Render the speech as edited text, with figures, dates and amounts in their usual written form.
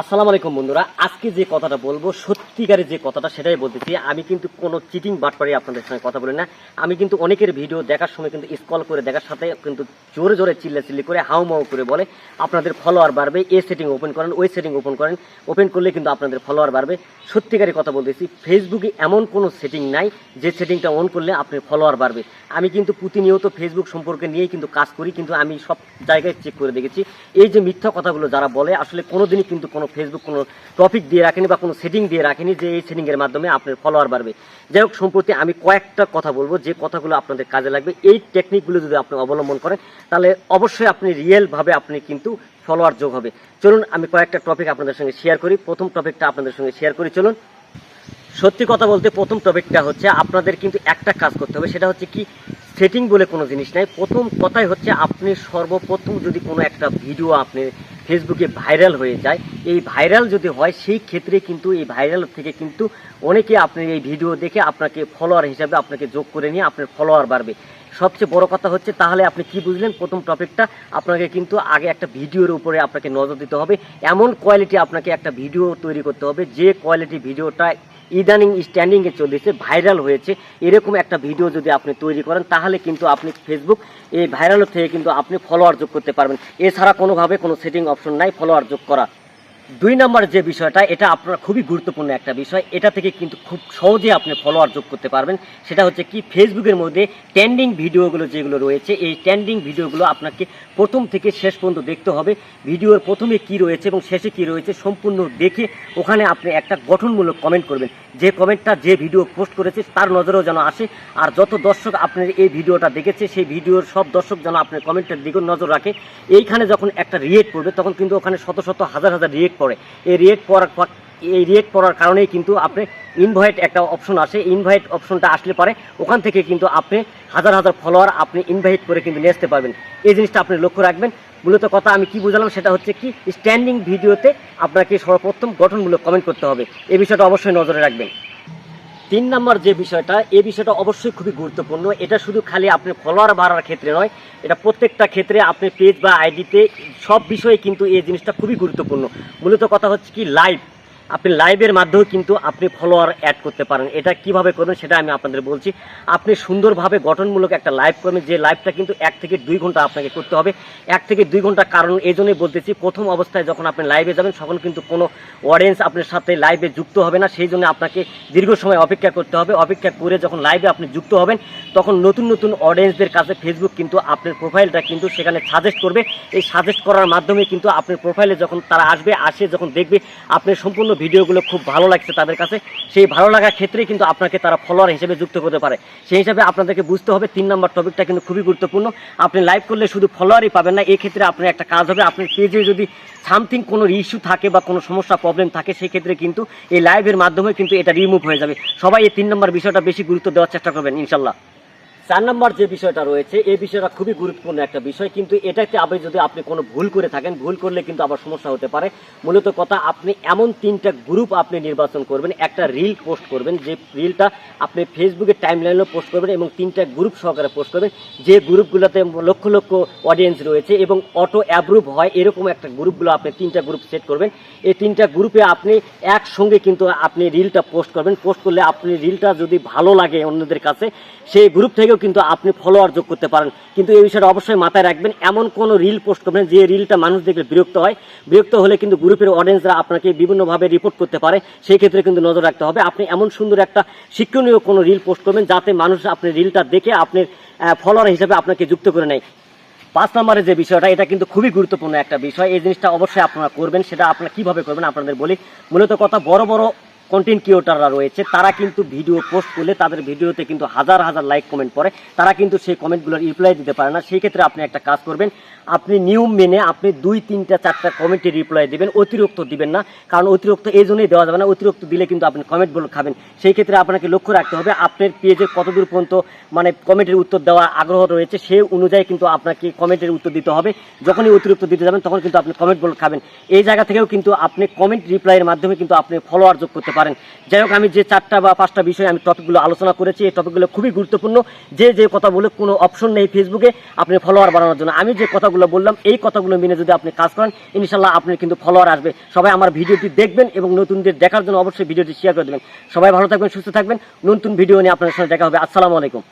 আসসালামু আলাইকুম বন্ধুরা, আজকে যে কথাটা বলবো সত্যিকারের যে কথাটা সেটাই বলতেছি। আমি কিন্তু কোনো চিটিং বাটপারি আপনাদের সঙ্গে কথা বলি না। আমি কিন্তু অনেকের ভিডিও দেখার সময় কিন্তু স্ক্রল করে দেখার সাথে কিন্তু জোরে জোরে চিল্লাচিল্লি করে হাউমাউ করে বলে আপনাদের ফলোয়ার বাড়বে, এই সেটিং ওপেন করেন, ওই সেটিং ওপেন করেন, ওপেন করলে কিন্তু আপনাদের ফলোয়ার বাড়বে। সত্যিকারের কথা বলতেছি, ফেসবুকে এমন কোনো সেটিং নাই যে সেটিংটা অন করলে আপনার ফলোয়ার বাড়বে। আমি কিন্তু প্রতিনিয়ত ফেসবুক সম্পর্কে নিয়েই কিন্তু কাজ করি, কিন্তু আমি সব জায়গায় চেক করে দেখেছি এই যে মিথ্যা কথাগুলো যারা বলে আসলে কোনোদিনই কিন্তু কোনো ফেসবুক কোনো টপিক দিয়ে রাখেনি বা কোনো সেটিং দিয়ে রাখেনি যে এই সেটিংয়ের মাধ্যমে আপনার ফলোয়ার বাড়বে। যাই হোক, সম্প্রতি আমি কয়েকটা কথা বলবো যে কথাগুলো আপনাদের কাজে লাগবে। এই টেকনিকগুলো যদি আপনি অবলম্বন করেন তাহলে অবশ্যই আপনি রিয়েলভাবে আপনি কিন্তু ফলোয়ার যোগ হবে। চলুন আমি কয়েকটা টপিক আপনাদের সঙ্গে শেয়ার করি। প্রথম টপিকটা আপনাদের সঙ্গে শেয়ার করি, চলুন। সত্যি কথা বলতে প্রথম টপিকটা হচ্ছে আপনাদের কিন্তু একটা কাজ করতে হবে, সেটা হচ্ছে কি সেটিং বলে কোনো জিনিস নাই। প্রথম কথাই হচ্ছে আপনি সর্বপ্রথম যদি কোনো একটা ভিডিও আপনি ফেসবুকে ভাইরাল হয়ে যায়, এই ভাইরাল যদি হয় সেই ক্ষেত্রে কিন্তু এই ভাইরাল থেকে কিন্তু অনেকে আপনার এই ভিডিও দেখে আপনাকে ফলোয়ার হিসাবে আপনাকে যোগ করে নিয়ে আপনার ফলোয়ার বাড়বে। সবচেয়ে বড় কথা হচ্ছে তাহলে আপনি কি বুঝলেন, প্রথম টপিকটা আপনাকে কিন্তু আগে একটা ভিডিওর উপরে আপনাকে নজর দিতে হবে। এমন কোয়ালিটি আপনাকে একটা ভিডিও তৈরি করতে হবে যে কোয়ালিটি ভিডিওটা ইদানিং স্ট্যান্ডিংয়ে চলছে, ভাইরাল হয়েছে, এরকম একটা ভিডিও যদি আপনি তৈরি করেন তাহলে কিন্তু আপনি ফেসবুক এই ভাইরাল থেকে কিন্তু আপনি ফলোয়ার যোগ করতে পারবেন। এছাড়া কোনোভাবে কোনো সেটিং অপশন নাই ফলোয়ার যোগ করা। দুই নম্বর যে বিষয়টা, এটা আপনার খুবই গুরুত্বপূর্ণ একটা বিষয়, এটা থেকে কিন্তু খুব সহজে আপনি ফলোয়ার যোগ করতে পারবেন। সেটা হচ্ছে কি ফেসবুকের মধ্যে ট্রেন্ডিং ভিডিওগুলো যেগুলো রয়েছে, এই ট্রেন্ডিং ভিডিওগুলো আপনাকে প্রথম থেকে শেষ পর্যন্ত দেখতে হবে। ভিডিওর প্রথমে কি রয়েছে এবং শেষে কি রয়েছে সম্পূর্ণ দেখে ওখানে আপনি একটা গঠনমূলক কমেন্ট করবেন। যে কমেন্টটা যে ভিডিও পোস্ট করেছে তার নজরেও যেন আসে, আর যত দর্শক আপনার এই ভিডিওটা দেখেছে সেই ভিডিওর সব দর্শক যেন আপনার কমেন্টের দিকে নজর রাখে। এইখানে যখন একটা রিয়েক্ট পড়বে তখন কিন্তু ওখানে শত শত হাজার হাজার রিয়েক্ট পড়ে। এই রিয়েক্ট পড়ার কারণেই কিন্তু আপনি ইনভাইট একটা অপশন আসে, ইনভাইট অপশনটা আসলে পরে ওখান থেকে কিন্তু আপনি হাজার হাজার ফলোয়ার আপনি ইনভাইট করে কিন্তু নিয়ে আসতে পারবেন। এই জিনিসটা আপনি লক্ষ্য রাখবেন। মূলত কথা আমি কি বুঝালাম সেটা হচ্ছে কি স্ট্যান্ডিং ভিডিওতে আপনাকে সর্বপ্রথম গঠনমূলক কমেন্ট করতে হবে, এই বিষয়টা অবশ্যই নজরে রাখবেন। তিন নম্বর যে বিষয়টা, এই বিষয়টা অবশ্যই খুবই গুরুত্বপূর্ণ। এটা শুধু খালি আপনি ফলোয়ার বাড়ার ক্ষেত্রে নয়, এটা প্রত্যেকটা ক্ষেত্রে আপনি পেজ বা আইডিতে সব বিষয়ে কিন্তু এই জিনিসটা খুবই গুরুত্বপূর্ণ। মূলত কথা হচ্ছে কি লাইভ, আপনি লাইভের মাধ্যমেও কিন্তু আপনি ফলোয়ার অ্যাড করতে পারেন। এটা কিভাবে করবেন সেটা আমি আপনাদের বলছি। আপনি সুন্দরভাবে গঠনমূলক একটা লাইভ করবেন, যে লাইভটা কিন্তু 1 থেকে 2 ঘন্টা আপনাকে করতে হবে। 1 থেকে 2 ঘন্টা কারণ এই জন্যই বলতেছি, প্রথম অবস্থায় যখন আপনি লাইভে যাবেন তখন কিন্তু কোনো অডিয়েন্স আপনার সাথে লাইভে যুক্ত হবে না, সেই জন্য আপনাকে দীর্ঘ সময় অপেক্ষা করতে হবে। অপেক্ষা করে যখন লাইভে আপনি যুক্ত হবেন তখন নতুন নতুন অডিয়েন্সদের কাছে ফেসবুক কিন্তু আপনার প্রোফাইলটা কিন্তু সেখানে সাজেস্ট করবে। এই সাজেস্ট করার মাধ্যমে কিন্তু আপনার প্রোফাইলে যখন তারা আসে যখন দেখবে আপনার সম্পূর্ণ ভিডিওগুলো খুব ভালো লাগছে তাদের কাছে, সেই ভালো লাগার ক্ষেত্রেই কিন্তু আপনাকে তারা ফলোয়ার হিসেবে যুক্ত করতে পারে। সেই হিসাবে আপনাদেরকে বুঝতে হবে 3 নম্বর টপিকটা কিন্তু খুবই গুরুত্বপূর্ণ। আপনি লাইভ করলে শুধু ফলোয়ারই পাবেন না, এই ক্ষেত্রে আপনার একটা কাজ হবে, আপনার পেজে যদি সামথিং কোনো ইস্যু থাকে বা কোনো সমস্যা প্রবলেম থাকে সেই ক্ষেত্রে কিন্তু এই লাইভের মাধ্যমে কিন্তু এটা রিমুভ হয়ে যাবে। সবাই এই 3 নম্বর বিষয়টা বেশি গুরুত্ব দেওয়ার চেষ্টা করবেন ইনশাল্লাহ। 4 নম্বর যে বিষয়টা রয়েছে, এই বিষয়টা খুবই গুরুত্বপূর্ণ একটা বিষয়, কিন্তু এটাতে আবার যদি আপনি কোনো ভুল করে থাকেন, ভুল করলে কিন্তু আবার সমস্যা হতে পারে। মূলত কথা আপনি এমন 3টা গ্রুপ আপনি নির্বাচন করবেন, একটা রিল পোস্ট করবেন, যে রিলটা আপনি ফেসবুকের টাইমলাইনেও পোস্ট করবেন এবং 3টা গ্রুপ সহকারে পোস্ট করবেন, যে গ্রুপগুলোতে লক্ষ লক্ষ অডিয়েন্স রয়েছে এবং অটো অ্যাপ্রুভ হয় এরকম একটা গ্রুপগুলো আপনি 3টা গ্রুপ সেট করবেন। এই 3টা গ্রুপে আপনি একসঙ্গে কিন্তু আপনি রিলটা পোস্ট করবেন। পোস্ট করলে আপনি রিলটা যদি ভালো লাগে অন্যদের কাছে, সেই গ্রুপ থেকেও কিন্তু আপনি ফলোয়ার যোগ করতে পারেন। কিন্তু এই বিষয়টা অবশ্যই মাথায় রাখবেন, এমন কোনো রিল পোস্ট করবেন যে রিলটা মানুষ দেখলে বিরক্ত হয়। বিরক্ত হলে কিন্তু গ্রুপের অডিয়েন্সরা আপনাকে বিভিন্নভাবে রিপোর্ট করতে পারে, সেই ক্ষেত্রে কিন্তু নজর রাখতে হবে। আপনি এমন সুন্দর একটা শিক্ষণীয় কোনো রিল পোস্ট করবেন যাতে মানুষ আপনার রিলটা দেখে আপনার ফলোয়ার হিসেবে আপনাকে যুক্ত করে নেয়। 5 নম্বরে যে বিষয়টা, এটা কিন্তু খুবই গুরুত্বপূর্ণ একটা বিষয়, এই জিনিসটা অবশ্যই আপনারা করবেন। সেটা আপনারা কিভাবে করবেন আপনাদের বলি। মূলত কথা বড় বড় কন্টেন্ট ক্রিয়েটররা রয়েছে, তারা কিন্তু ভিডিও পোস্ট করলে তাদের ভিডিওতে কিন্তু হাজার হাজার লাইক কমেন্ট পড়ে, তারা কিন্তু সেই কমেন্টগুলোর রিপ্লাই দিতে পারে না। সেই ক্ষেত্রে আপনি একটা কাজ করবেন, আপনি নিয়ম মেনে আপনি 2, 3টা 4টা কমেন্টে রিপ্লাই দিবেন, অতিরিক্ত দিবেন না। কারণ অতিরিক্ত এই জন্যই দেওয়া যাবে না, অতিরিক্ত দিলে কিন্তু আপনি কমেন্টগুলো খাবেন। সেই ক্ষেত্রে আপনাকে লক্ষ্য রাখতে হবে আপনার পেজের কতদূর পর্যন্ত মানে কমেন্টের উত্তর দেওয়ার আগ্রহ রয়েছে, সেই অনুযায়ী কিন্তু আপনাকে কমেন্টের উত্তর দিতে হবে। যখনই অতিরিক্ত দিতে যাবেন তখন কিন্তু আপনি কমেন্টগুলো খাবেন। এই জায়গা থেকেও কিন্তু আপনি কমেন্ট রিপ্লাইয়ের মাধ্যমে কিন্তু আপনি ফলোয়ার যোগ করতে পারেন। যাই হোক, আমি যে 4টা বা 5টা বিষয় আমি টপিকগুলো আলোচনা করেছি, এই টপিকগুলো খুবই গুরুত্বপূর্ণ। যে কথা বলে কোনো অপশন নেই ফেসবুকে আপনি ফলোয়ার বাড়ানোর জন্য। আমি যে কথাগুলো বললাম এই কথাগুলো মেনে যদি আপনি কাজ করেন, ইনশাল্লাহ আপনার কিন্তু ফলোয়ার আসবে। সবাই আমার ভিডিওটি দেখবেন এবং নতুনদের দেখার জন্য অবশ্যই ভিডিওটি শেয়ার করে দেবেন। সবাই ভালো থাকবেন, সুস্থ থাকবেন। নতুন ভিডিও নিয়ে আপনাদের সাথে দেখা হবে। আসসালামু আলাইকুম।